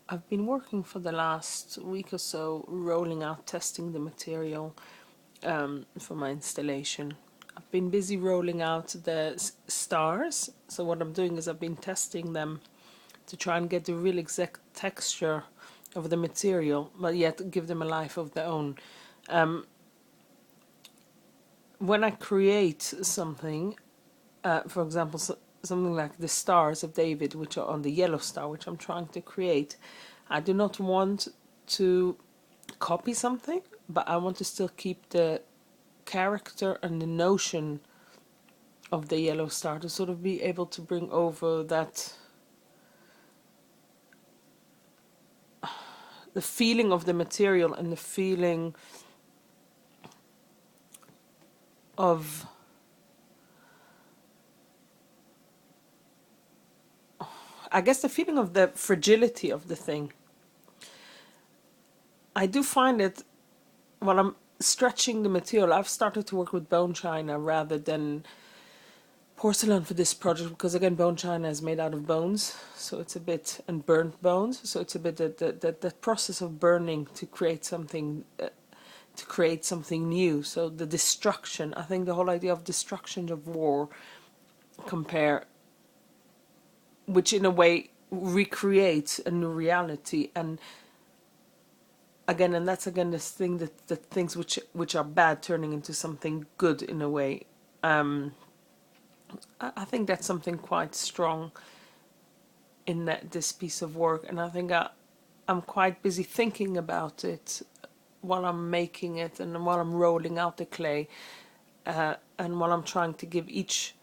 I've been working for the last week or so, rolling out, testing the material for my installation. I've been busy rolling out the stars. So what I'm doing is I've been testing them to try and get the real exact texture of the material, but yet give them a life of their own. Um, when I create something, for example, something like the Stars of David, which are on the yellow star, which I'm trying to create, I do not want to copy something, but I want to still keep the character and the notion of the yellow star to sort of be able to bring over that the feeling of the material and the feeling of I guess the feeling of the fragility of the thing. I do find it while I'm stretching the material, I've started to work with bone china rather than porcelain for this project because again bone china is made out of bones, so it's a bit, and burnt bones, so it's a bit that process of burning to create something new. So the destruction, I think the whole idea of destruction of war compare, which in a way recreates a new reality. And again, and that's again this thing that things which are bad turning into something good in a way. I think that's something quite strong in this piece of work, and I think I'm quite busy thinking about it while I'm making it and while I'm rolling out the clay, and while I'm trying to give each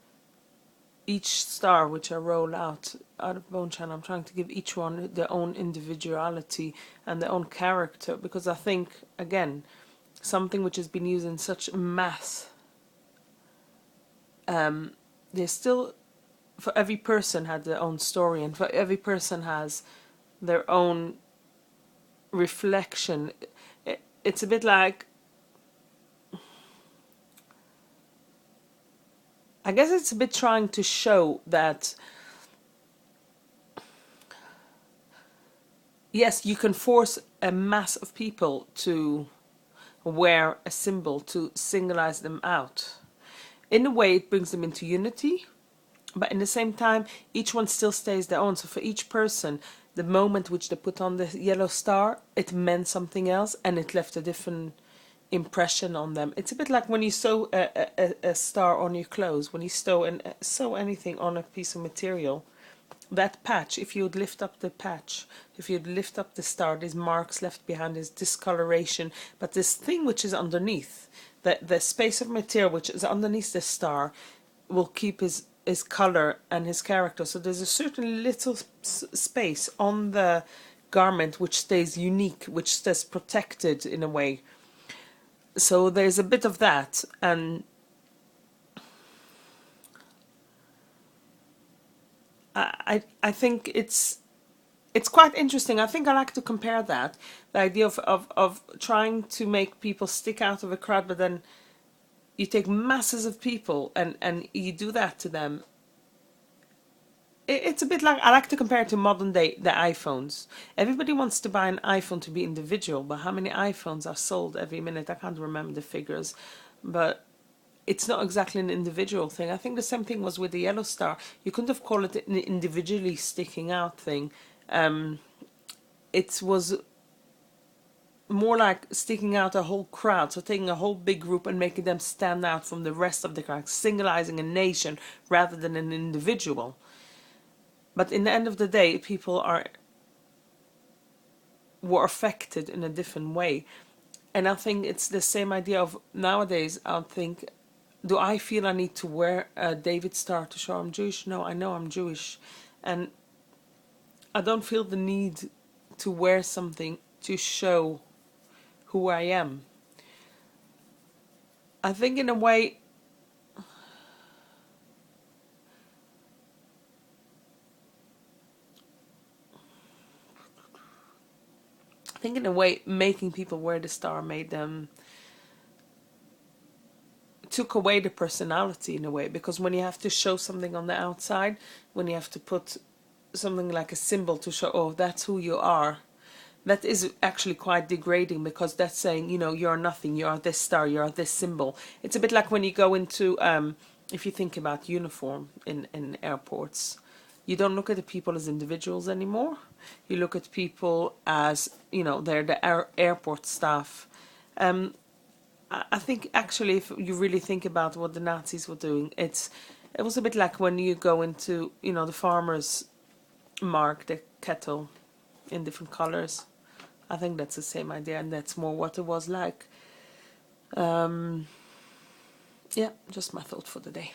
star which I roll out of bone china, I'm trying to give each one their own individuality and their own character, because I think again something which has been used in such mass, there's still, for every person had their own story, and for every person has their own reflection. It's a bit like, I guess it's a bit trying to show that yes, you can force a mass of people to wear a symbol to singleize them out. In a way, it brings them into unity, but in the same time, each one still stays their own. So for each person, the moment which they put on the yellow star, it meant something else, and it left a different impression on them. It's a bit like when you sew a star on your clothes, when you sew anything on a piece of material. That patch, if you'd lift up the patch, if you'd lift up the star, there's marks left behind, there's discoloration, but this thing which is underneath, the space of material which is underneath the star, will keep his color and his character. So there's a certain little space on the garment which stays unique, which stays protected in a way. So there's a bit of that, and I think it's quite interesting. I think I like to compare that, the idea of trying to make people stick out of a crowd, but then you take masses of people and you do that to them. It's a bit like, I like to compare it to modern day the iPhones. Everybody wants to buy an iPhone to be individual, but how many iPhones are sold every minute? I can't remember the figures, but it's not exactly an individual thing. I think the same thing was with the yellow star. You couldn't have called it an individually sticking out thing. It was more like sticking out a whole crowd, so taking a whole big group and making them stand out from the rest of the crowd, singling a nation rather than an individual. But in the end of the day, people were affected in a different way. And I think it's the same idea of nowadays. I think, do I feel I need to wear a David star to show I'm Jewish? No, I know I'm Jewish, and I don't feel the need to wear something to show who I am. I think in a way, making people wear the star made them, took away the personality in a way, because when you have to show something on the outside, when you have to put something like a symbol to show, oh, that's who you are, that is actually quite degrading, because that's saying, you know, you're nothing, you're this star, you're this symbol. It's a bit like when you go into, if you think about uniform in airports, you don't look at the people as individuals anymore. You look at people as, you know, they're the airport staff. I think actually, if you really think about what the Nazis were doing, it was a bit like when you go into, you know, the farmers mark the kettle in different colors. I think that's the same idea, and that's more what it was like. Yeah, just my thought for the day.